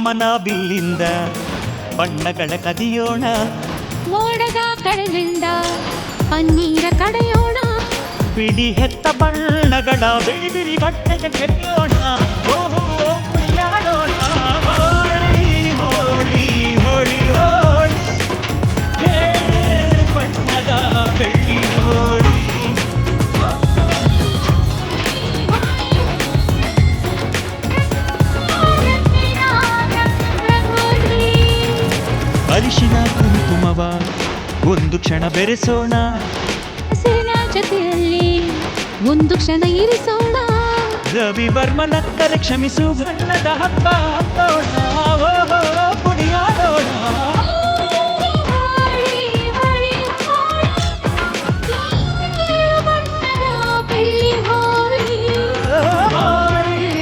ಕಾಮನ ಬಿಲ್ಲಿಂದ ಬಣ್ಣಗಳ ಕದಿಯೋಣ, ಮೋಡದ ಕಡಲಿಂದ ಪನ್ನೀರ ಕಡೆಯೋಣ, ಬಿಡಿ ಹೆತ್ತ ಬಣ್ಣಗಳ ಬಿಳಿ ಬಿಳಿ ಬಟ್ಟೆಗೆ ಕೆರೆಯೋಣ. ಓಹೋ ಕುಣಿಯಾಡೋಣ, ಹೋಳಿ ಹೋಳಿ ಹೋಳಿ ಹೋಳಿ, ಬಣ್ಣದ ಬೆಳ್ಳಿ ಹೋಳಿ. ಅರಿಶಿನ ಕುಂಕುಮವ ಒಂದು ಕ್ಷಣ ಬೆರೆಸೋಣ, ಹಸಿರಿನ ಜೊತೆಯಲ್ಲಿ ಒಂದು ಕ್ಷಣ ಇರಿಸೋಣ, ರವಿವರ್ಮನಕ್ಕರೆ ಕ್ಷಮಿಸು ಬಣ್ಣದ ಹಬ್ಬ ಹಬ್ಬೋಣ. ಓಹೋ ಕುಣಿಯಾಡೋಣ, ಬೆಳ್ಳಿ ಹೋಳಿ ಹೋಳಿ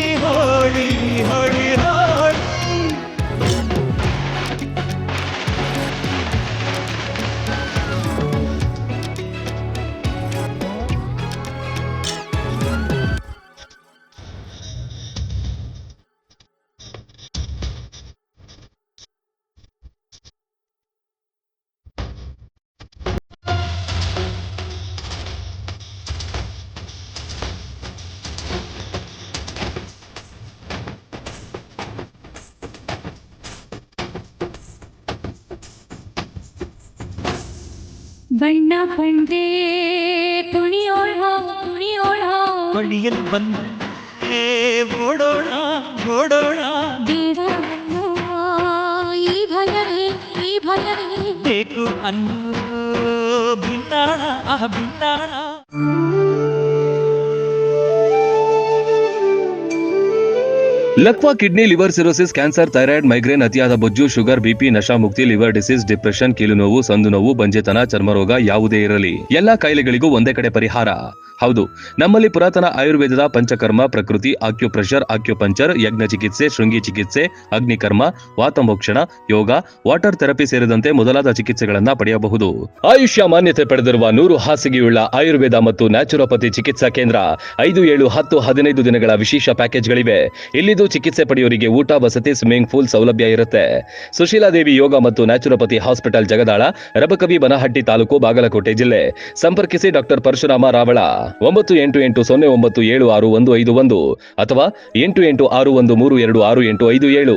ಹೋಳಿ ಹೋಳಿ ಹೋಳಿ. ಬಣ್ಣ ಬಂದೆ ತುಣಿಯೋಳ ತುಣಿಯೋಳ, ಬಳಿಯಲ್ಲಿ ಬಂದೆ ಓಡೋಣ ಓಡೋಣ, ಬೇಡ ಅನ್ನುವ ಈ ಭಯವೇ ಈ ಭಯವೇ, ಬೇಕು ಅನ್ನೋ ಭಿನ್ನಾಣ ಭಿನ್ನಾಣ. ಲಕ್ವಾ kidney, liver cirrhosis, cancer, thyroid, migraine, ಅತಿಯಾದ ಬೊಜ್ಜು, ಶುಗರ್, ಬಿಪಿ, ನಶಾ ಮುಕ್ತಿ, ಲಿವರ್ ಡಿಸೀಸ್, ಡಿಪ್ರೆಷನ್, ಕೀಲು ನೋವು, ಸಂದು ನೋವು, ಬಂಜೆತನ, ಚರ್ಮರೋಗ ಯಾವುದೇ ಇರಲಿ ಎಲ್ಲಾ ಕಾಯಿಲೆಗಳಿಗೂ ಒಂದೇ ಕಡೆ ಪರಿಹಾರ. ಹೌದು, ನಮ್ಮಲ್ಲಿ ಪುರಾತನ ಆಯುರ್ವೇದದ ಪಂಚಕರ್ಮ, ಪ್ರಕೃತಿ, ಆಕ್ಯುಪ್ರೆಷರ್, ಆಕ್ಯುಪಂಚರ್, ಯಜ್ಞ ಚಿಕಿತ್ಸೆ, ಶೃಂಗಿ ಚಿಕಿತ್ಸೆ, ಅಗ್ನಿಕರ್ಮ, ವಾತಮೋಕ್ಷಣ, ಯೋಗ, ವಾಟರ್ ಥೆರಪಿ ಸೇರಿದಂತೆ ಮೊದಲಾದ ಚಿಕಿತ್ಸೆಗಳನ್ನ ಪಡೆಯಬಹುದು. ಆಯುಷ್ಯ ಮಾನ್ಯತೆ ಪಡೆದಿರುವ 100 ಹಾಸಿಗೆಯುಳ್ಳ ಆಯುರ್ವೇದ ಮತ್ತು ನ್ಯಾಚುರೋಪತಿ ಚಿಕಿತ್ಸಾ ಕೇಂದ್ರ 5, 7, 10, 15 ದಿನಗಳ ವಿಶೇಷ ಪ್ಯಾಕೇಜ್ಗಳಿವೆ. ಇಲ್ಲಿದ್ದು ಚಿಕಿತ್ಸೆ ಪಡೆಯೋರಿಗೆ ಊಟ, ವಸತಿ, ಸ್ವಿಮ್ಮಿಂಗ್ ಪೂಲ್ ಸೌಲಭ್ಯ ಇರುತ್ತೆ. ಸುಶೀಲಾದೇವಿ ಯೋಗ ಮತ್ತು ನ್ಯಾಚುರೋಪತಿ ಹಾಸ್ಪಿಟಲ್, ಜಗದಾಳ, ರಬಕವಿ, ಬನಹಟ್ಟಿ ತಾಲೂಕು, ಬಾಗಲಕೋಟೆ ಜಿಲ್ಲೆ. ಸಂಪರ್ಕಿಸಿ ಡಾಕ್ಟರ್ ಪರಶುರಾಮ ರಾವಳ 9880976151 ಅಥವಾ 8861326857.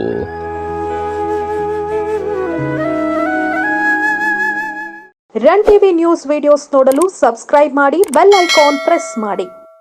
ರನ್ ಟಿವಿ ನ್ಯೂಸ್ ವಿಡಿಯೋಸ್ ನೋಡಲು ಸಬ್ಸ್ಕ್ರೈಬ್ ಮಾಡಿ, ಬೆಲ್ ಐಕಾನ್ ಪ್ರೆಸ್ ಮಾಡಿ.